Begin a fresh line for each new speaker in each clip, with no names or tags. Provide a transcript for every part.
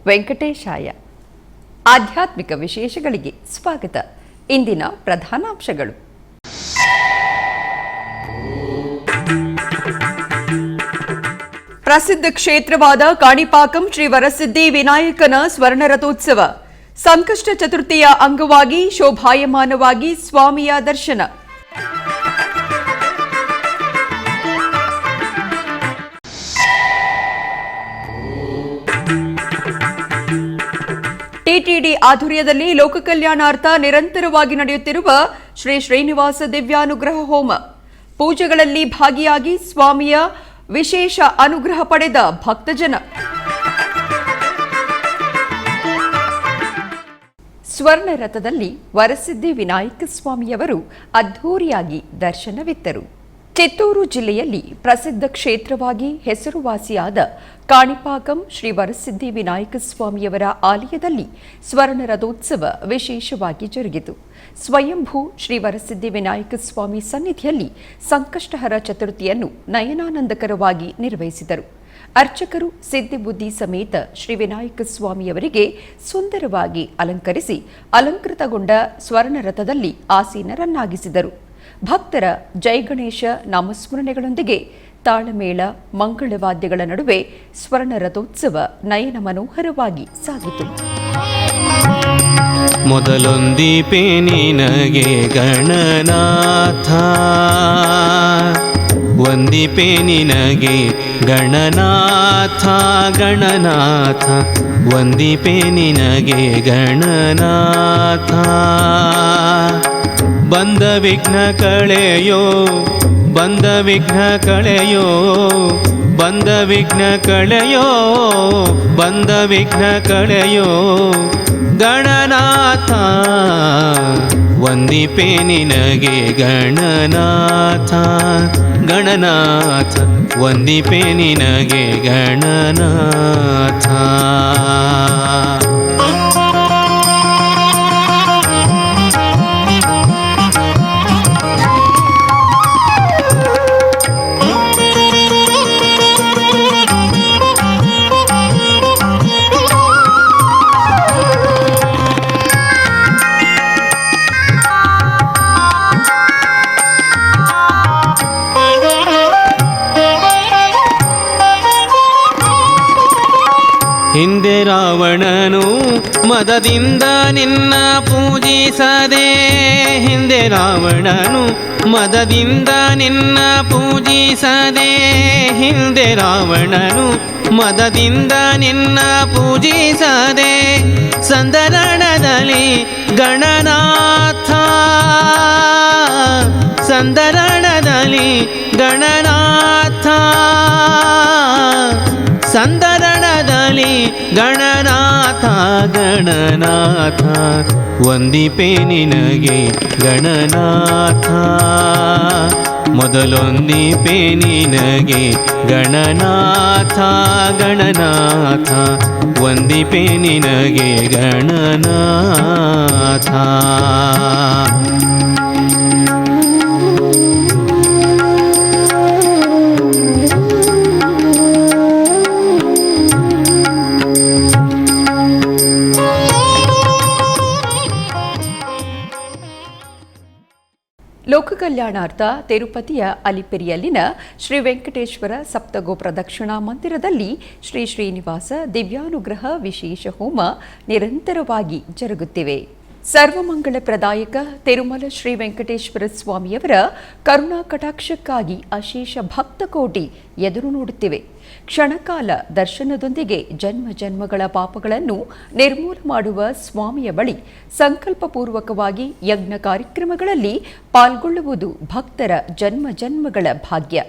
ವೆಂಕಟೇಶಾಯ. ಆಧ್ಯಾತ್ಮಿಕ ವಿಶೇಷಗಳಿಗೆ ಸ್ವಾಗತ. ಇಂದಿನ ಪ್ರಧಾನಾಂಶಗಳು. ಪ್ರಸಿದ್ಧ ಕ್ಷೇತ್ರವಾದ ಕಾಣಿಪಾಕಂ ಶ್ರೀ ವರಸಿದ್ಧಿ ವಿನಾಯಕನ ಸ್ವರ್ಣರಥೋತ್ಸವ. ಸಂಕಷ್ಟ ಚತುರ್ಥಿಯ ಅಂಗವಾಗಿ ಶೋಭಾಯಮಾನವಾಗಿ ಸ್ವಾಮಿಯ ದರ್ಶನ. ಟಿಟಿಡಿ ಆಧ್ವರ್ಯದಲ್ಲಿ ಲೋಕ ಕಲ್ಯಾಣಾರ್ಥ ನಿರಂತರವಾಗಿ ನಡೆಯುತ್ತಿರುವ ಶ್ರೀ ಶ್ರೀನಿವಾಸ ದಿವ್ಯಾನುಗ್ರಹ ಹೋಮ. ಪೂಜೆಗಳಲ್ಲಿ ಭಾಗಿಯಾಗಿ ಸ್ವಾಮಿಯ ವಿಶೇಷ ಅನುಗ್ರಹ ಪಡೆದ ಭಕ್ತಜನ. ಸ್ವರ್ಣ ರಥದಲ್ಲಿ ವರಸಿದ್ಧಿ ವಿನಾಯಕ ಸ್ವಾಮಿಯವರು ಅದ್ಧೂರಿಯಾಗಿ ದರ್ಶನವಿತ್ತರು. ಚಿತ್ತೂರು ಜಿಲ್ಲೆಯಲ್ಲಿ ಪ್ರಸಿದ್ಧ ಕ್ಷೇತ್ರವಾಗಿ ಹೆಸರುವಾಸಿಯಾದ ಕಾಣಿಪಾಕಂ ಶ್ರೀ ವರಸಿದ್ಧಿ ವಿನಾಯಕ ಸ್ವಾಮಿಯವರ ಆಲಯದಲ್ಲಿ ಸ್ವರ್ಣ ರಥೋತ್ಸವ ವಿಶೇಷವಾಗಿ ಜರುಗಿತು. ಸ್ವಯಂಭೂ ಶ್ರೀ ವರಸಿದ್ಧಿ ವಿನಾಯಕ ಸ್ವಾಮಿ ಸನ್ನಿಧಿಯಲ್ಲಿ ಸಂಕಷ್ಟಹರ ಚತುರ್ಥಿಯನ್ನು ನಯನಾನಂದಕರವಾಗಿ ನಿರ್ವಹಿಸಿದರು. ಅರ್ಚಕರು ಸಿದ್ಧಿಬುದ್ಧಿ ಸಮೇತ ಶ್ರೀ ವಿನಾಯಕ ಸ್ವಾಮಿಯವರಿಗೆ ಸುಂದರವಾಗಿ ಅಲಂಕರಿಸಿ ಅಲಂಕೃತಗೊಂಡ ಸ್ವರ್ಣ ರಥದಲ್ಲಿ ಆಸೀನರನ್ನಾಗಿಸಿದರು. ಭಕ್ತರ ಜೈ ಗಣೇಶ ನಾಮಸ್ಮರಣೆಗಳೊಂದಿಗೆ ತಾಳಮೇಳ ಮಂಗಳವಾದ್ಯಗಳ ನಡುವೆ ಸ್ವರ್ಣ ರಥೋತ್ಸವ ನಯನ ಮನೋಹರವಾಗಿ ಸಾಗಿತು.
ಮೊದಲೊಂದೀಪೆ ನಿನಗೆ ಗಣನಾಥ, ಒಂದೀಪೆ ನಿನಗೆ ಗಣನಾಥ ಗಣನಾಥ, ಒಂದೀಪೆ ನಿನಗೆ ಗಣನಾಥ. ಬಂದ ವಿಘ್ನ ಕಳೆಯೋ, ಬಂದ ವಿಘ್ನ ಕಳೆಯೋ, ಬಂದ ವಿಘ್ನ ಕಳೆಯೋ, ಬಂದ ವಿಘ್ನ ಕಳೆಯೋ ಗಣನಾಥ. ವಂದಿಪೆ ನಿನಗೆ ಗಣನಾಥ ಗಣನಾಥ, ವಂದಿಪೆ ನಿನಗೆ ಗಣನಾಥ. ಹಿಂದೆ ರಾವಣನು ಮದದಿಂದ ನಿನ್ನ ಪೂಜಿಸದೆ, ಹಿಂದೆ ರಾವಣನು ಮದದಿಂದ ನಿನ್ನ ಪೂಜಿಸದೆ, ಹಿಂದೆ ರಾವಣನು ಮದದಿಂದ ನಿನ್ನ ಪೂಜಿಸದೆ, ಸಂದರಣದಲ್ಲಿ ಗಣನಾಥ, ಸಂದರಣದಲ್ಲಿ ಗಣನಾಥ, ಸಂದರಣದಲ್ಲಿ ಗಣನಾಥ ಗಣನಾಥ. ವಂದಿಪೆ ನಿನಗೆ ಗಣನಾಥ, ಮೊದಲೊಂದಿಪೆ ನಿನಗೆ ಗಣನಾಥ ಗಣನಾಥ, ವಂದಿಪೆ ನಿನಗೆ ಗಣನಾಥ.
ಲೋಕ ಕಲ್ಯಾಣಾರ್ಥ ತಿರುಪತಿಯ ಅಲಿಪಿರಿಯಲ್ಲಿನ ಶ್ರೀ ವೆಂಕಟೇಶ್ವರ ಸಪ್ತಗೋ ಪ್ರದಕ್ಷಿಣಾ ಮಂದಿರದಲ್ಲಿ ಶ್ರೀ ಶ್ರೀನಿವಾಸ ದಿವ್ಯಾನುಗ್ರಹ ವಿಶೇಷ ಹೋಮ ನಿರಂತರವಾಗಿ ಜರುಗುತ್ತಿವೆ. ಸರ್ವಮಂಗಳ ಪ್ರದಾಯಕ ತಿರುಮಲ ಶ್ರೀ ವೆಂಕಟೇಶ್ವರ ಸ್ವಾಮಿಯವರ ಕರುಣಾ ಕಟಾಕ್ಷಕ್ಕಾಗಿ ಅಶೇಷ ಭಕ್ತಕೋಟಿ ಎದುರು ನೋಡುತ್ತಿವೆ. ಕ್ಷಣಕಾಲ ದರ್ಶನದೊಂದಿಗೆ ಜನ್ಮ ಜನ್ಮಗಳ ಪಾಪಗಳನ್ನು ನಿರ್ಮೂಲ ಮಾಡುವ ಸ್ವಾಮಿಯ ಬಳಿ ಸಂಕಲ್ಪಪೂರ್ವಕವಾಗಿ ಯಜ್ಞ ಕಾರ್ಯಕ್ರಮಗಳಲ್ಲಿ ಪಾಲ್ಗೊಳ್ಳುವುದು ಭಕ್ತರ ಜನ್ಮ ಜನ್ಮಗಳ ಭಾಗ್ಯ.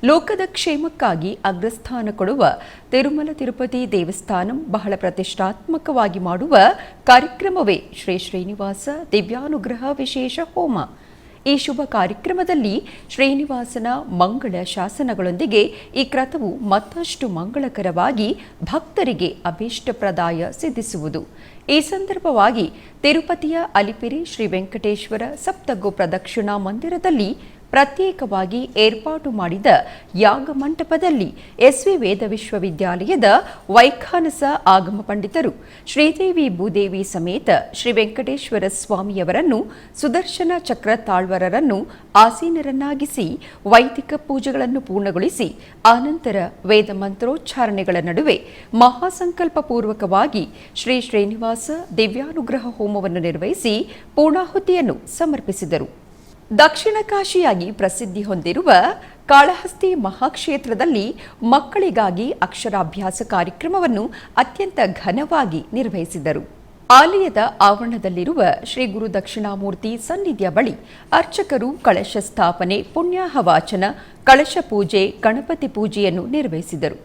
ಲೋಕದ ಕ್ಷೇಮಕ್ಕಾಗಿ ಅಗ್ರಸ್ಥಾನ ಕೊಡುವ ತಿರುಮಲ ತಿರುಪತಿ ದೇವಸ್ಥಾನಂ ಬಹಳ ಪ್ರತಿಷ್ಠಾತ್ಮಕವಾಗಿ ಮಾಡುವ ಕಾರ್ಯಕ್ರಮವೇ ಶ್ರೀ ಶ್ರೀನಿವಾಸ ದಿವ್ಯಾನುಗ್ರಹ ವಿಶೇಷ ಹೋಮ. ಈ ಶುಭ ಕಾರ್ಯಕ್ರಮದಲ್ಲಿ ಶ್ರೀನಿವಾಸನ ಮಂಗಳ ಶಾಸನಗಳೊಂದಿಗೆ ಈ ಕ್ರತವು ಮತ್ತಷ್ಟು ಮಂಗಳಕರವಾಗಿ ಭಕ್ತರಿಗೆ ಅಭೀಷ್ಟಪ್ರದಾಯ ಸಿದ್ಧಿಸುವುದು. ಈ ಸಂದರ್ಭವಾಗಿ ತಿರುಪತಿಯ ಅಲಿಪಿರಿ ಶ್ರೀ ವೆಂಕಟೇಶ್ವರ ಸಪ್ತಗೋ ಪ್ರದಕ್ಷಿಣಾ ಮಂದಿರದಲ್ಲಿ ಪ್ರತ್ಯೇಕವಾಗಿ ಏರ್ಪಾಟು ಮಾಡಿದ ಯಾಗ ಮಂಟಪದಲ್ಲಿ ಎಸ್ವಿ ವೇದ ವಿಶ್ವವಿದ್ಯಾಲಯದ ವೈಖಾನಸ ಆಗಮ ಪಂಡಿತರು ಶ್ರೀದೇವಿ ಭೂದೇವಿ ಸಮೇತ ಶ್ರೀ ವೆಂಕಟೇಶ್ವರ ಸ್ವಾಮಿಯವರನ್ನು ಸುದರ್ಶನ ಚಕ್ರ ತಾಳ್ವರರನ್ನು ಆಸೀನರನ್ನಾಗಿಸಿ ವೈದಿಕ ಪೂಜೆಗಳನ್ನು ಪೂರ್ಣಗೊಳಿಸಿ ಆನಂತರ ವೇದ ಮಂತ್ರೋಚ್ಚಾರಣೆಗಳ ನಡುವೆ ಮಹಾಸಂಕಲ್ಪ ಪೂರ್ವಕವಾಗಿ ಶ್ರೀ ಶ್ರೀನಿವಾಸ ದಿವ್ಯಾನುಗ್ರಹ ಹೋಮವನ್ನು ನಿರ್ವಹಿಸಿ ಪೂರ್ಣಾಹುತಿಯನ್ನು ಸಮರ್ಪಿಸಿದರು. ದಕ್ಷಿಣ ಕಾಶಿಯಾಗಿ ಪ್ರಸಿದ್ಧಿ ಹೊಂದಿರುವ ಕಾಳಹಸ್ತಿ ಮಹಾಕ್ಷೇತ್ರದಲ್ಲಿ ಮಕ್ಕಳಿಗಾಗಿ ಅಕ್ಷರಾಭ್ಯಾಸ ಕಾರ್ಯಕ್ರಮವನ್ನು ಅತ್ಯಂತ ಘನವಾಗಿ ನಿರ್ವಹಿಸಿದರು. ಆಲಯದ ಆವರಣದಲ್ಲಿರುವ ಶ್ರೀ ಗುರು ದಕ್ಷಿಣಾಮೂರ್ತಿ ಸನ್ನಿಧಿಯ ಬಳಿ ಅರ್ಚಕರು ಕಳಶ ಸ್ಥಾಪನೆ, ಪುಣ್ಯಾಹವಾಚನ, ಕಳಶ ಪೂಜೆ, ಗಣಪತಿ ಪೂಜೆಯನ್ನು ನಿರ್ವಹಿಸಿದರು.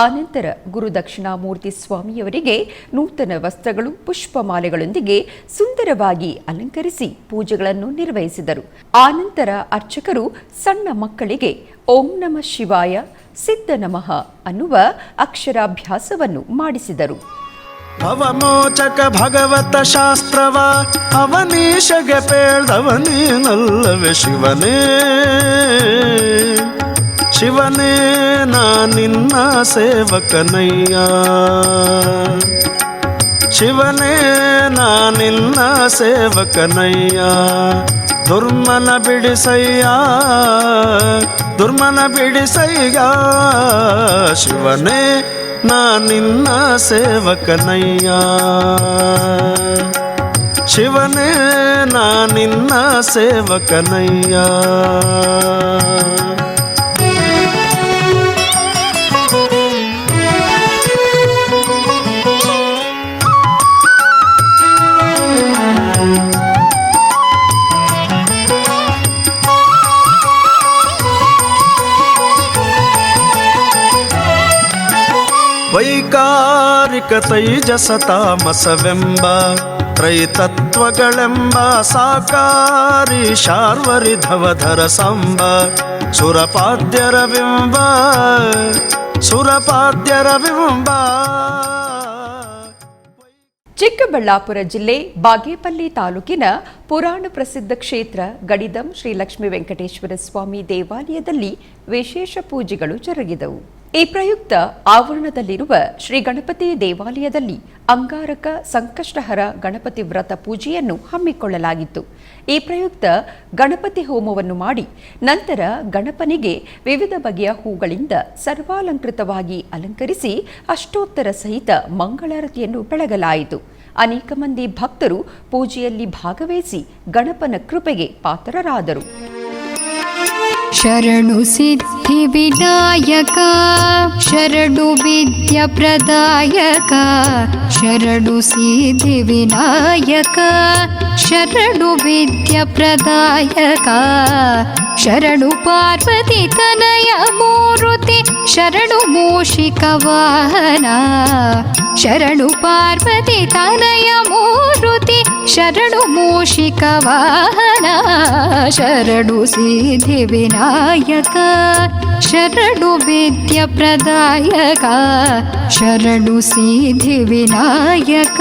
ಆನಂತರ ಗುರು ದಕ್ಷಿಣಾಮೂರ್ತಿ ಸ್ವಾಮಿಯವರಿಗೆ ನೂತನ ವಸ್ತ್ರಗಳು, ಪುಷ್ಪಮಾಲೆಗಳೊಂದಿಗೆ ಸುಂದರವಾಗಿ ಅಲಂಕರಿಸಿ ಪೂಜೆಗಳನ್ನು ನಿರ್ವಹಿಸಿದರು. ಆನಂತರ ಅರ್ಚಕರು ಸಣ್ಣ ಮಕ್ಕಳಿಗೆ ಓಂ ನಮಃ ಶಿವಾಯ, ಸಿದ್ಧ ನಮಃ ಅನ್ನುವ ಅಕ್ಷರಾಭ್ಯಾಸವನ್ನು ಮಾಡಿಸಿದರು.
ಅವಮೋಚಕ ಭಗವತ ಶಾಸ್ತ್ರವ ಅವನೀಶಗೆ ಪೇಳ್ದವನೇನಲ್ಲವೇ ಶಿವನೇ, ಶಿವನೇ ನಾ ನಿನ್ನ ಸೇವಕನಯ್ಯ, ಶಿವನೇ ನಾ ನಿನ್ನ ಸೇವಕನಯ್ಯ. ದುರ್ಮನ ಬಿಡಿಸಯ್ಯ, ದುರ್ಮನ ಬಿಡಿಸಯ್ಯ, ಶಿವನೇ ನಾ ನಿನ್ನ ಸೇವಕನಯ್ಯ, ಶಿವನೇ ನಾ ನಿನ್ನ ಸೇವಕನಯ್ಯ. ವೈಕಾರಿಕ ತೈಜಸ ತಾಮಸವೆಂಬ ತ್ರೈತತ್ವಗಳೆಂಬ ಸಾಕಾರಿ ಶಾರ್ವರಿಧವಧರ ಸಾಂಬ ಸುರಪಾದ್ಯರ ಬಿಂಬ, ಸುರಪಾದ್ಯರ ಬಿಂಬ.
ಚಿಕ್ಕಬಳ್ಳಾಪುರ ಜಿಲ್ಲೆ ಬಾಗೇಪಲ್ಲಿ ತಾಲೂಕಿನ ಪುರಾಣ ಪ್ರಸಿದ್ಧ ಕ್ಷೇತ್ರ ಗಡಿದಂ ಶ್ರೀ ಲಕ್ಷ್ಮೀ ವೆಂಕಟೇಶ್ವರ ಸ್ವಾಮಿ ದೇವಾಲಯದಲ್ಲಿ ವಿಶೇಷ ಪೂಜೆಗಳು ಜರುಗಿದವು. ಈ ಪ್ರಯುಕ್ತ ಆವರಣದಲ್ಲಿರುವ ಶ್ರೀ ಗಣಪತಿ ದೇವಾಲಯದಲ್ಲಿ ಅಂಗಾರಕ ಸಂಕಷ್ಟಹರ ಗಣಪತಿ ವ್ರತ ಪೂಜೆಯನ್ನು ಹಮ್ಮಿಕೊಳ್ಳಲಾಗಿತ್ತು. ಈ ಪ್ರಯುಕ್ತ ಗಣಪತಿ ಹೋಮವನ್ನು ಮಾಡಿ ನಂತರ ಗಣಪನಿಗೆ ವಿವಿಧ ಬಗೆಯ ಹೂಗಳಿಂದ ಸರ್ವಾಲಂಕೃತವಾಗಿ ಅಲಂಕರಿಸಿ ಅಷ್ಟೋತ್ತರ ಸಹಿತ ಮಂಗಳಾರತಿಯನ್ನು ಬೆಳಗಲಾಯಿತು. ಅನೇಕ ಮಂದಿ ಭಕ್ತರು ಪೂಜೆಯಲ್ಲಿ ಭಾಗವಹಿಸಿ ಗಣಪನ ಕೃಪೆಗೆ ಪಾತ್ರರಾದರು.
ಶರಣು ಸಿದ್ಧಿ ವಿನಾಯಕ, ಶರಣು ವಿದ್ಯಾ ಪ್ರದಾಯಕ, ಶರಣು ಸಿದ್ಧಿ ವಿನಾಯಕ, ಶರಣು ವಿದ್ಯಾ ಪ್ರದಾಯಕ, ಶರಣು ಪಾರ್ವತಿ ತನಯ ಮೂರುತಿ, ಶರಣು ಮೂಷಿಕ ವಾಹನ, ಶರಣು ಪಾರ್ವತಿ ತನಯ ಮೂರುತಿ, ಶರಣು ಮೂಷಿಕ ವಾಹನ, ಶರಣು ಸಿದ್ಧಿ ವಿನಾಯಕ, ಶರಣು ವಿದ್ಯಾ ಪ್ರದಾಯಕ, ಶರಣು ಸಿದ್ಧಿ ವಿನಾಯಕ.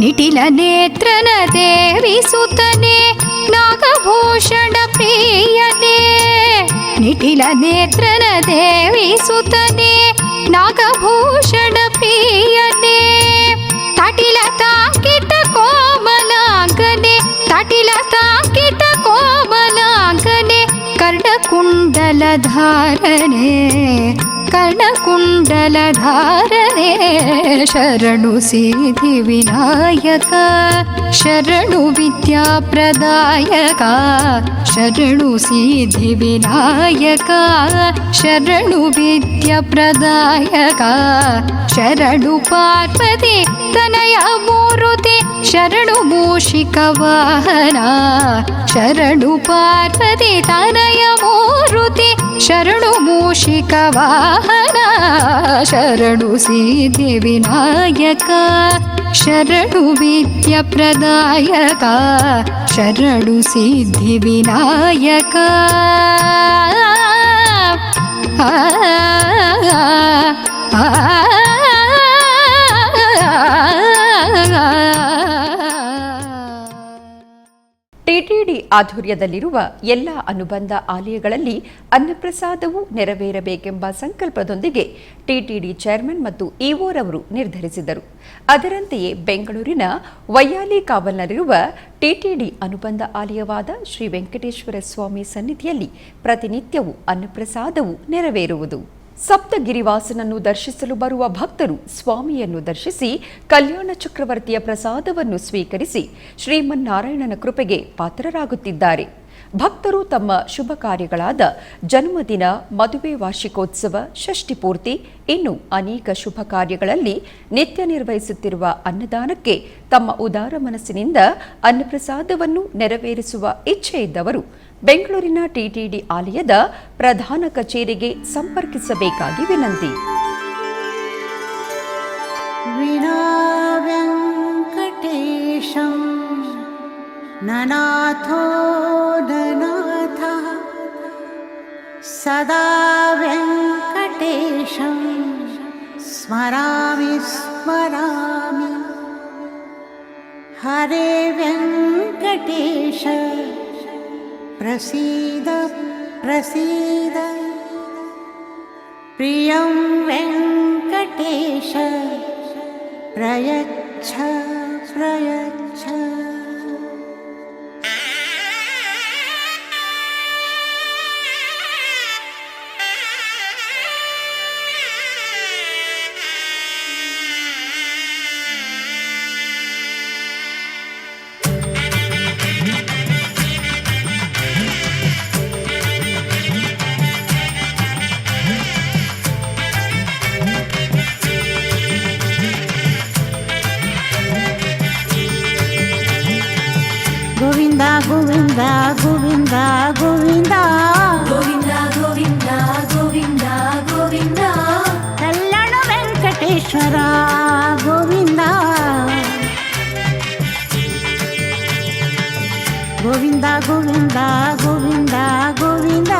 ನಿಟಿಲ ನೇತ್ರನ ದೇವಿ ಸುತನೆ ನಾಗಭೂಷಣ ಪ್ರಿಯನೇ, ನಿಟಿಲ ನೇತ್ರನ ದೇವಿ ಸುತನೆ ನಾಗಭೂಷಣ ಪ್ರಿಯನೇ, ತಟಿಲ ತಾಕಿಟ ಕೋಮಲಾಂಗನೆ, ತಟಿಲ ತಾಕಿಟ ಕೋಮಲಾಂಗನೆ, ಕರ್ಣಕುಂಡಲ ಧಾರನೆ, ಕರ್ಣಕುಂಡಲಧಾರನೆ ಶರಣು ಸಿದ್ಧಿ ವಿನಾಯಕ ಶರಣು ವಿದ್ಯಾಪ್ರದಾಯಕ ಶರಣು ಸಿದ್ಧಿ ವಿನಾಯಕ ಶರಣು ವಿದ್ಯಾಪ್ರದಾಯಕ ಶರಣು ಪಾರ್ವತಿ ತನಯ ಮೂರುತಿ ಶರಣು ಮೂಷಿಕ ವಾಹನ ಶರಣು ಪಾರ್ವತಿ ತನಯ ಮೂರುತಿ ಶರಣು ಮೂಷಿಕ ವಾಹನ ಶರಣು ಸಿದ್ಧಿ ವಿನಾಯಕ ಶರಣು ವಿದ್ಯಾಪ್ರದಾಯಕ ಶರಣು ಸಿದ್ಧಿ ವಿನಾಯಕ
ಟಿಟಿಡಿ ಆಧ್ವರ್ಯದಲ್ಲಿರುವ ಎಲ್ಲ ಅನುಬಂಧ ಆಲಯಗಳಲ್ಲಿ ಅನ್ನಪ್ರಸಾದವು ನೆರವೇರಬೇಕೆಂಬ ಸಂಕಲ್ಪದೊಂದಿಗೆ ಟಿಟಿಡಿ ಚೇರ್ಮನ್ ಮತ್ತು ಇಒರವರು ನಿರ್ಧರಿಸಿದರು. ಅದರಂತೆಯೇ ಬೆಂಗಳೂರಿನ ವೈಯಾಲಿ ಕಾವಲ್ನಲ್ಲಿರುವ ಟಿಟಿಡಿ ಅನುಬಂಧ ಆಲಯವಾದ ಶ್ರೀ ವೆಂಕಟೇಶ್ವರ ಸ್ವಾಮಿ ಸನ್ನಿಧಿಯಲ್ಲಿ ಪ್ರತಿನಿತ್ಯವೂ ಅನ್ನಪ್ರಸಾದವು ನೆರವೇರುವುದು. ಸಪ್ತಗಿರಿವಾಸನನ್ನು ದರ್ಶಿಸಲು ಬರುವ ಭಕ್ತರು ಸ್ವಾಮಿಯನ್ನು ದರ್ಶಿಸಿ ಕಲ್ಯಾಣ ಚಕ್ರವರ್ತಿಯ ಪ್ರಸಾದವನ್ನು ಸ್ವೀಕರಿಸಿ ಶ್ರೀಮನ್ನಾರಾಯಣನ ಕೃಪೆಗೆ ಪಾತ್ರರಾಗುತ್ತಿದ್ದಾರೆ. ಭಕ್ತರು ತಮ್ಮ ಶುಭ ಕಾರ್ಯಗಳಾದ ಜನ್ಮದಿನ, ಮದುವೆ ವಾರ್ಷಿಕೋತ್ಸವ, ಷಷ್ಠಿ ಪೂರ್ತಿ, ಇನ್ನು ಅನೇಕ ಶುಭ ಕಾರ್ಯಗಳಲ್ಲಿ ನಿತ್ಯ ನಿರ್ವಹಿಸುತ್ತಿರುವ ಅನ್ನದಾನಕ್ಕೆ ತಮ್ಮ ಉದಾರ ಮನಸ್ಸಿನಿಂದ ಅನ್ನಪ್ರಸಾದವನ್ನು ನೆರವೇರಿಸುವ ಇಚ್ಛೆ ಇದ್ದವರು ಬೆಂಗಳೂರಿನ ಟಿಟಿಡಿ ಆಲಯದ ಪ್ರಧಾನ ಕಚೇರಿಗೆ ಸಂಪರ್ಕಿಸಬೇಕಾಗಿ ವಿನಂತಿ.
ವಿನಾ ವೆಂಕಟೇಶಂ ನನಾಥೋ ನನಾಥಃ ಸದಾ ವೆಂಕಟೇಶಂ ಸ್ಮರಾಮಿ ಸ್ಮರಾಮಿ. ಹರೇ ವೆಂಕಟೇಶ ಪ್ರಸೀದ ಪ್ರಸೀದ. ಪ್ರಿಯಂ ವೆಂಕಟೇಶ ಪ್ರಯಚ್ಛ ಪ್ರಯಚ್ಛ. ಗೋವಿಂದ ಗೋವಿಂದ ಗೋವಿಂದ ಗೋವಿಂದ
ಗೋವಿಂದ ಗೋವಿಂದ ಗೋವಿಂದ ಗೋವಿಂದ
ಕಲ್ಯಾಣ ವೆಂಕಟೇಶ್ವರ ಗೋವಿಂದ. ಗೋವಿಂದ ಗೋವಿಂದ ಗೋವಿಂದ ಗೋವಿಂದ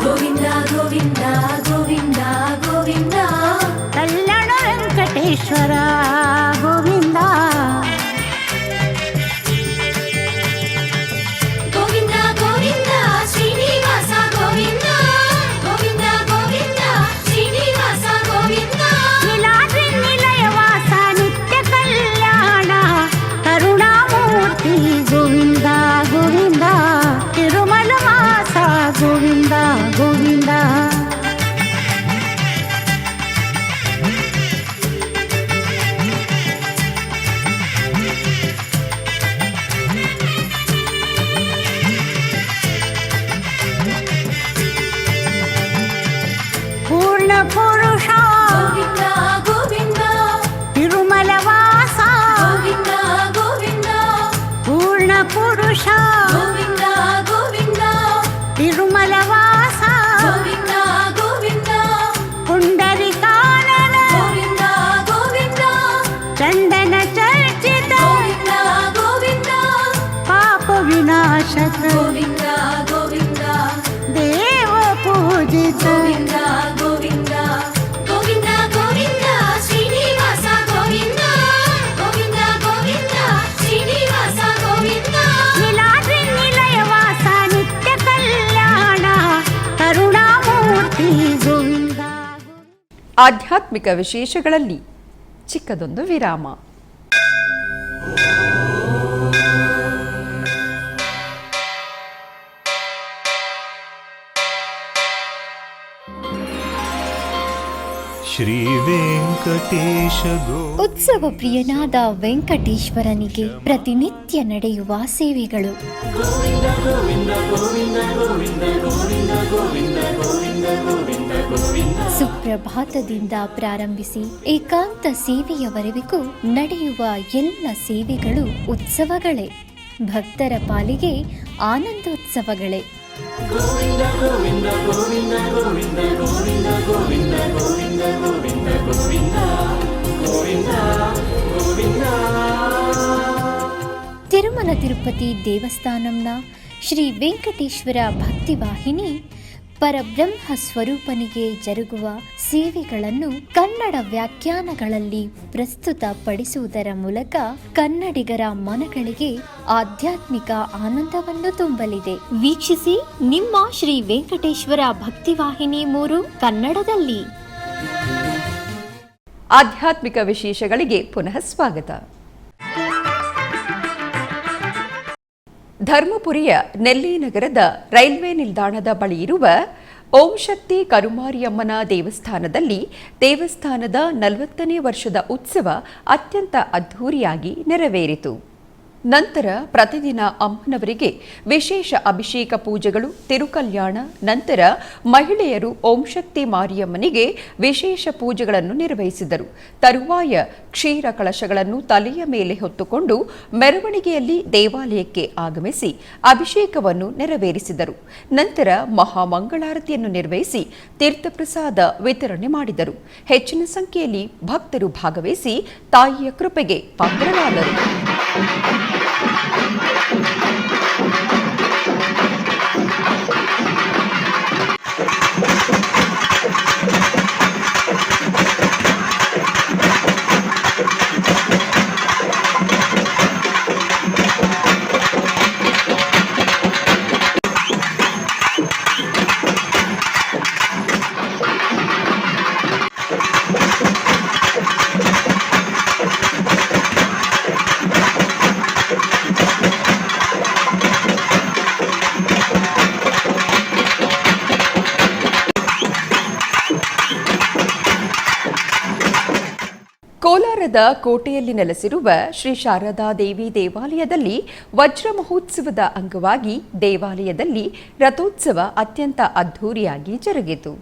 ಗೋವಿಂದ ಗೋವಿಂದ ಗೋವಿಂದ ಗೋವಿಂದ
ಕಲ್ಯಾಣ ವೆಂಕಟೇಶ್ವರ ಗೋವಿಂದ.
ಗೋವಿಂದ ಗೋವಿಂದ ಶ್ರೀನಿವಾಸ ಗೋವಿಂದ ಗೋವಿಂದ ಗೋವಿಂದ ಶ್ರೀನಿವಾಸ ಗೋವಿಂದ.
ನೀಲಾದ್ರಿ ನಿಲಯವಾಸ ನಿತ್ಯ ಕಲ್ಯಾಣ ಕರುಣಾಮೂರ್ತಿ ಗೋವಿಂದ ಗೋವಿಂದ. ತಿರುಮಲ ವಾಸ ಗೋವಿಂದ ಗೋವಿಂದ. ಪೂರ್ಣ ಪುರುಷ
ಗೋವಿಂದ ಗೋವಿಂದ
ತಿರುಮಲ ವಾಸ
ಗೋವಿಂದ ಗೋವಿಂದ
ಪೂರ್ಣ ಪುರುಷ
ಗೋವಿಂದ ಗೋವಿಂದ
ತಿರುಮಲ ವಾಸ
ಗೋವಿಂದ ಗೋವಿಂದ
ಪುಂಡರಿಕಾನನ
ಗೋವಿಂದ ಗೋವಿಂದ
ಚಂದನ ಚರ್ಚಿತ
ಗೋವಿಂದ ಗೋವಿಂದ
ಪಾಪ ವಿನಾಶಕ
ಗೋವಿಂದ ಗೋವಿಂದ
ದೇವ ಪೂಜಿತ
ಗೋವಿಂದ ಗೋವಿಂದ ಗೋವಿಂದ ಗೋವಿಂದ ಶ್ರೀನಿವಾಸ ಗೋವಿಂದ ಗೋವಿಂದ ಗೋವಿಂದ ಶ್ರೀನಿವಾಸ ಗೋವಿಂದ.
ನೀಲಾದ್ರಿ ನಿಲಯವಾಸ ನಿತ್ಯ ಕಲ್ಯಾಣ ಕರುಣಾಮೂರ್ತಿ ಗೋವಿಂದ.
ಆಧ್ಯಾತ್ಮಿಕ ವಿಶೇಷಗಳಲ್ಲಿ ಚಿಕ್ಕದೊಂದು ವಿರಾಮ.
ಶ್ರೀವೆಂಕಟೇಶ ಗೋ
ಉತ್ಸವ ಪ್ರಿಯನಾದ ವೆಂಕಟೇಶ್ವರನಿಗೆ ಪ್ರತಿನಿತ್ಯ ನಡೆಯುವ ಸೇವೆಗಳು. ಸುಪ್ರಭಾತದಿಂದ ಪ್ರಾರಂಭಿಸಿ ಏಕಾಂತ ಸೇವೆಯವರೆಗೂ ನಡೆಯುವ ಎಲ್ಲ ಸೇವೆಗಳು ಉತ್ಸವಗಳೇ. ಭಕ್ತರ ಪಾಲಿಗೆ ಆನಂದೋತ್ಸವಗಳೇ. ತಿರುಮಲ ತಿರುಪತಿ ದೇವಸ್ಥಾನಂನ ಶ್ರೀ ವೆಂಕಟೇಶ್ವರ ಭಕ್ತಿವಾಹಿನಿ ಪರಬ್ರಹ್ಮ ಸ್ವರೂಪನಿಗೆ ಜರುಗುವ ಸೇವೆಗಳನ್ನು ಕನ್ನಡ ವ್ಯಾಖ್ಯಾನಗಳಲ್ಲಿ ಪ್ರಸ್ತುತಪಡಿಸುವುದರ ಮೂಲಕ ಕನ್ನಡಿಗರ ಮನಗಳಿಗೆ ಆಧ್ಯಾತ್ಮಿಕ ಆನಂದವನ್ನು ತುಂಬಲಿದೆ. ವೀಕ್ಷಿಸಿ ನಿಮ್ಮ ಶ್ರೀ ವೆಂಕಟೇಶ್ವರ ಭಕ್ತಿವಾಹಿನಿ 3 ಕನ್ನಡದಲ್ಲಿ.
ಆಧ್ಯಾತ್ಮಿಕ ವಿಶೇಷಗಳಿಗೆ ಪುನಃ ಸ್ವಾಗತ. ಧರ್ಮಪುರಿಯ ನೆಲ್ಲಿನಗರದ ರೈಲ್ವೆ ನಿಲ್ದಾಣದ ಬಳಿ ಇರುವ ಓಂ ಶಕ್ತಿ ಕರುಮಾರಿಯಮ್ಮನ ದೇವಸ್ಥಾನದಲ್ಲಿ ದೇವಸ್ಥಾನದ 40ನೇ ವರ್ಷದ ಉತ್ಸವ ಅತ್ಯಂತ ಅದ್ಧೂರಿಯಾಗಿ ನೆರವೇರಿತು. ನಂತರ ಪ್ರತಿದಿನ ಅಮ್ಮನವರಿಗೆ ವಿಶೇಷ ಅಭಿಷೇಕ ಪೂಜೆಗಳು, ತಿರುಕಲ್ಯಾಣ, ನಂತರ ಮಹಿಳೆಯರು ಓಂ ಶಕ್ತಿ ಮಾರಿಯಮ್ಮನಿಗೆ ವಿಶೇಷ ಪೂಜೆಗಳನ್ನು ನಿರ್ವಹಿಸಿದರು. ತರುವಾಯ ಕ್ಷೀರ ಕಳಶಗಳನ್ನು ತಲೆಯ ಮೇಲೆ ಹೊತ್ತುಕೊಂಡು ಮೆರವಣಿಗೆಯಲ್ಲಿ ದೇವಾಲಯಕ್ಕೆ ಆಗಮಿಸಿ ಅಭಿಷೇಕವನ್ನು ನೆರವೇರಿಸಿದರು. ನಂತರ ಮಹಾಮಂಗಳಾರತಿಯನ್ನು ನಿರ್ವಹಿಸಿ ತೀರ್ಥಪ್ರಸಾದ ವಿತರಣೆ ಮಾಡಿದರು. ಹೆಚ್ಚಿನ ಸಂಖ್ಯೆಯಲ್ಲಿ ಭಕ್ತರು ಭಾಗವಹಿಸಿ ತಾಯಿಯ ಕೃಪೆಗೆ ಪಾತ್ರರಾದರು. ಕೋಲಾರದ ಕೋಟೆಯಲ್ಲಿ ನೆಲೆಸಿರುವ ಶ್ರೀ ಶಾರದಾ ದೇವಿ ದೇವಾಲಯದಲ್ಲಿ ವಜ್ರ ಮಹೋತ್ಸವದ ಅಂಗವಾಗಿ ದೇವಾಲಯದಲ್ಲಿ ರಥೋತ್ಸವ ಅತ್ಯಂತ ಅದ್ಧೂರಿಯಾಗಿ ಜರುಗಿತು.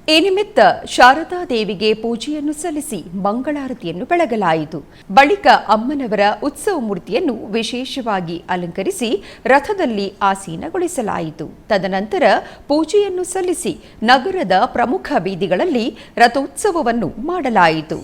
ಈ ನಿಮಿತ್ತ ಶಾರದಾ ದೇವಿಗೆ ಪೂಜೆಯನ್ನು ಸಲ್ಲಿಸಿ ಮಂಗಳಾರತಿಯನ್ನು ಬೆಳಗಲಾಯಿತು. ಬಳಿಕ ಅಮ್ಮನವರ ಉತ್ಸವ ಮೂರ್ತಿಯನ್ನು ವಿಶೇಷವಾಗಿ ಅಲಂಕರಿಸಿ ರಥದಲ್ಲಿ ಆಸೀನಗೊಳಿಸಲಾಯಿತು. ತದನಂತರ ಪೂಜೆಯನ್ನು ಸಲ್ಲಿಸಿ ನಗರದ ಪ್ರಮುಖ ಬೀದಿಗಳಲ್ಲಿ ರಥೋತ್ಸವವನ್ನು ಮಾಡಲಾಯಿತು.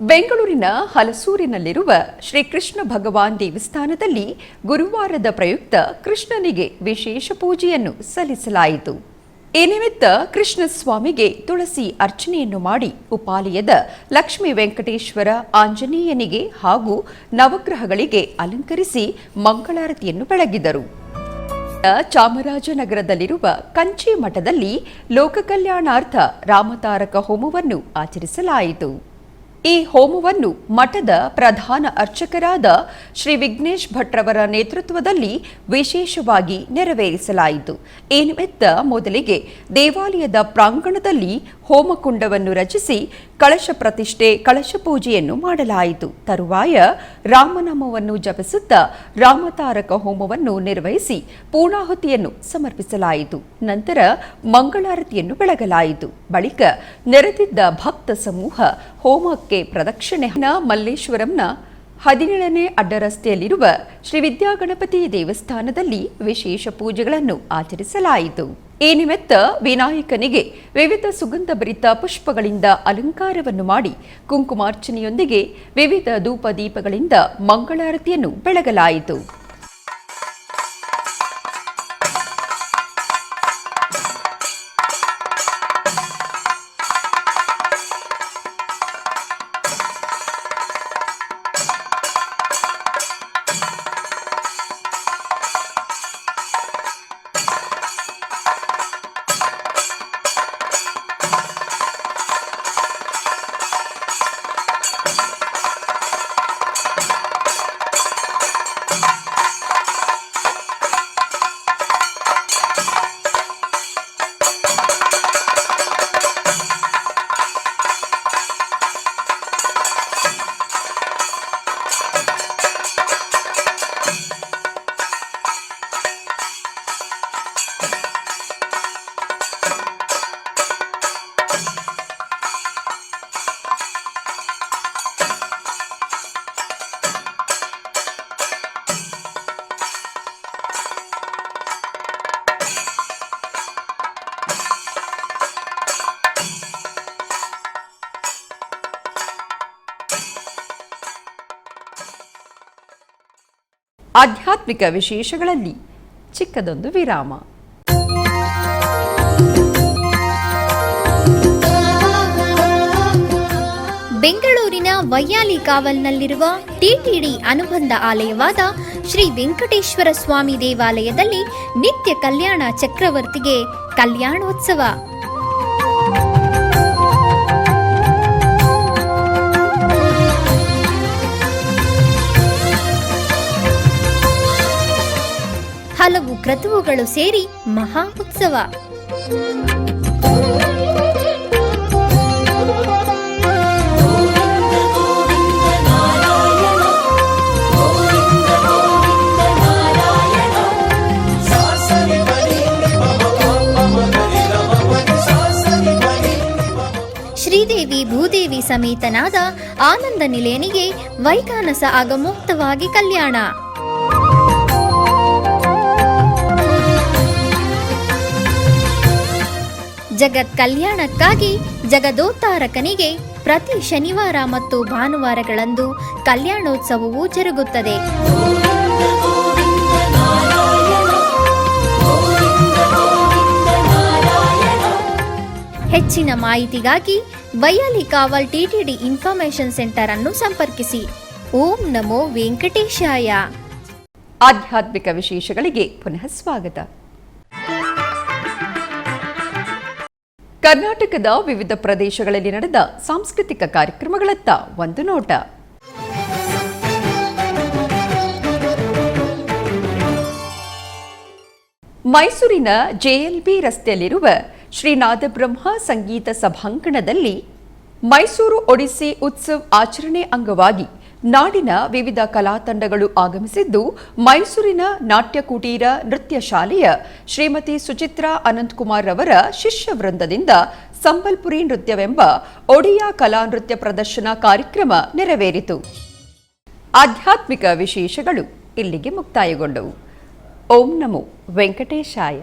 ಬೆಂಗಳೂರಿನ ಹಲಸೂರಿನಲ್ಲಿರುವ ಶ್ರೀ ಕೃಷ್ಣ ಭಗವಾನ್ ದೇವಸ್ಥಾನದಲ್ಲಿ ಗುರುವಾರದ ಪ್ರಯುಕ್ತ ಕೃಷ್ಣನಿಗೆ ವಿಶೇಷ ಪೂಜೆಯನ್ನು ಸಲ್ಲಿಸಲಾಯಿತು. ಈ ನಿಮಿತ್ತ ಕೃಷ್ಣಸ್ವಾಮಿಗೆ ತುಳಸಿ ಅರ್ಚನೆಯನ್ನು ಮಾಡಿ ಉಪಾಲಯದ ಲಕ್ಷ್ಮೀ ವೆಂಕಟೇಶ್ವರ ಆಂಜನೇಯನಿಗೆ ಹಾಗೂ ನವಗ್ರಹಗಳಿಗೆ ಅಲಂಕರಿಸಿ ಮಂಗಳಾರತಿಯನ್ನು ಬೆಳಗಿದರು. ಚಾಮರಾಜನಗರದಲ್ಲಿರುವ ಕಂಚಿ ಮಠದಲ್ಲಿ ಲೋಕ ಕಲ್ಯಾಣಾರ್ಥ ರಾಮತಾರಕ ಹೋಮವನ್ನು ಆಚರಿಸಲಾಯಿತು. ಈ ಹೋಮವನ್ನು ಮಠದ ಪ್ರಧಾನ ಅರ್ಚಕರಾದ ಶ್ರೀ ವಿಘ್ನೇಶ್ ಭಟ್ರವರ ನೇತೃತ್ವದಲ್ಲಿ ವಿಶೇಷವಾಗಿ ನೆರವೇರಿಸಲಾಯಿತು. ಈ ನಿಮಿತ್ತ ಮೊದಲಿಗೆ ದೇವಾಲಯದ ಪ್ರಾಂಗಣದಲ್ಲಿ ಹೋಮಕುಂಡವನ್ನು ರಚಿಸಿ ಕಳಶ ಪ್ರತಿಷ್ಠೆ, ಕಳಶ ಪೂಜೆಯನ್ನು ಮಾಡಲಾಯಿತು. ತರುವಾಯ ರಾಮನಾಮವನ್ನು ಜಪಿಸುತ್ತಾ ರಾಮತಾರಕ ಹೋಮವನ್ನು ನಿರ್ವಹಿಸಿ ಪೂರ್ಣಾಹುತಿಯನ್ನು ಸಮರ್ಪಿಸಲಾಯಿತು. ನಂತರ ಮಂಗಳಾರತಿಯನ್ನು ಬೆಳಗಲಾಯಿತು. ಬಳಿಕ ನೆರೆದಿದ್ದ ಭಕ್ತ ಸಮೂಹ ಹೋಮಕ್ಕೆ ಪ್ರದಕ್ಷಿಣೆ ಮಲ್ಲೇಶ್ವರಂನ 17ನೇ ಅಡ್ಡರಸ್ತೆಯಲ್ಲಿರುವ ಶ್ರೀ ವಿದ್ಯಾಗಣಪತಿ ದೇವಸ್ಥಾನದಲ್ಲಿ ವಿಶೇಷ ಪೂಜೆಗಳನ್ನು ಆಚರಿಸಲಾಯಿತು. ಈ ನಿಮಿತ್ತ ವಿನಾಯಕನಿಗೆ ವಿವಿಧ ಸುಗಂಧಭರಿತ ಪುಷ್ಪಗಳಿಂದ ಅಲಂಕಾರವನ್ನು ಮಾಡಿ ಕುಂಕುಮಾರ್ಚನೆಯೊಂದಿಗೆ ವಿವಿಧ ಧೂಪ ದೀಪಗಳಿಂದ ಮಂಗಳಾರತಿಯನ್ನು ಬೆಳಗಲಾಯಿತು. ಆಧ್ಯಾತ್ಮಿಕ ವಿಶೇಷಗಳಲ್ಲಿ ಚಿಕ್ಕದೊಂದು ವಿರಾಮ.
ಬೆಂಗಳೂರಿನ ವೈಯಾಲಿ ಕಾವಲ್ನಲ್ಲಿರುವ ಟಿಟಿಡಿ ಅನುಬಂಧ ಆಲಯವಾದ ಶ್ರೀ ವೆಂಕಟೇಶ್ವರ ಸ್ವಾಮಿ ದೇವಾಲಯದಲ್ಲಿ ನಿತ್ಯ ಕಲ್ಯಾಣ ಚಕ್ರವರ್ತಿಗೆ ಕಲ್ಯಾಣೋತ್ಸವ. ಹಲವು ಕ್ರತುವುಗಳು ಸೇರಿ ಮಹಾ ಉತ್ಸವ. ಶ್ರೀದೇವಿ ಭೂದೇವಿ ಸಮೇತನಾದ ಆನಂದ ನಿಲಯನಿಗೆ ವೈಖಾನಸ ಆಗಮೋಕ್ತವಾಗಿ ಕಲ್ಯಾಣ. ಜಗತ್ ಕಲ್ಯಾಣಕ್ಕಾಗಿ ಜಗದೋತ್ತಾರಕನಿಗೆ ಪ್ರತಿ ಶನಿವಾರ ಮತ್ತು ಭಾನುವಾರಗಳಂದು ಕಲ್ಯಾಣೋತ್ಸವವು ಜರುಗುತ್ತದೆ. ಹೆಚ್ಚಿನ ಮಾಹಿತಿಗಾಗಿ ವೈಯಾಲಿ ಕಾವಲ್ ಟಿಟಿಡಿ ಇನ್ಫಾರ್ಮೇಶನ್ ಸೆಂಟರ್ ಅನ್ನು ಸಂಪರ್ಕಿಸಿ. ಓಂ ನಮೋ ವೆಂಕಟೇಶಾಯ.
ಆಧ್ಯಾತ್ಮಿಕ ವಿಶೇಷಗಳಿಗೆ ಪುನಃ ಸ್ವಾಗತ. ಕರ್ನಾಟಕದ ವಿವಿಧ ಪ್ರದೇಶಗಳಲ್ಲಿ ನಡೆದ ಸಾಂಸ್ಕೃತಿಕ ಕಾರ್ಯಕ್ರಮಗಳತ್ತ ಒಂದು ನೋಟ. ಮೈಸೂರಿನ ಜೆಎಲ್ಬಿ ರಸ್ತೆಯಲ್ಲಿರುವ ಶ್ರೀ ನಾದಬ್ರಹ್ಮ ಸಂಗೀತ ಸಭಾಂಗಣದಲ್ಲಿ ಮೈಸೂರು ಒಡಿಸ್ಸಿ ಉತ್ಸವ್ ಆಚರಣೆ ಅಂಗವಾಗಿ ನಾಡಿನ ವಿವಿಧ ಕಲಾ ತಂಡಗಳು ಆಗಮಿಸಿದ್ದು, ಮೈಸೂರಿನ ನಾಟ್ಯ ಕುಟೀರ ನೃತ್ಯ ಶಾಲೆಯ ಶ್ರೀಮತಿ ಸುಚಿತ್ರಾ ಅನಂತಕುಮಾರ್ ಅವರ ಶಿಷ್ಯ ವೃಂದದಿಂದ ಸಂಬಲ್ಪುರಿ ನೃತ್ಯವೆಂಬ ಒಡಿಯಾ ಕಲಾ ನೃತ್ಯ ಪ್ರದರ್ಶನ ಕಾರ್ಯಕ್ರಮ ನೆರವೇರಿತು. ಆಧ್ಯಾತ್ಮಿಕ ವಿಶೇಷಗಳು ಇಲ್ಲಿಗೆ ಮುಕ್ತಾಯಗೊಂಡವು. ಓಂ ನಮೋ ವೆಂಕಟೇಶಾಯ.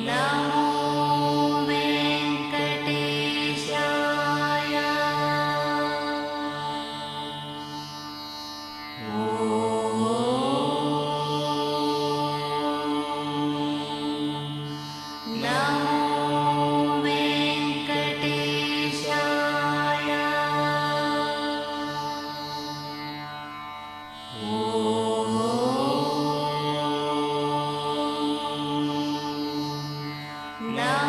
ನಮೋ ವೆಂಕಟೇಶಾಯ. ನಮೋ ವೆಂಕಟೇಶಾಯ. ನಮೋ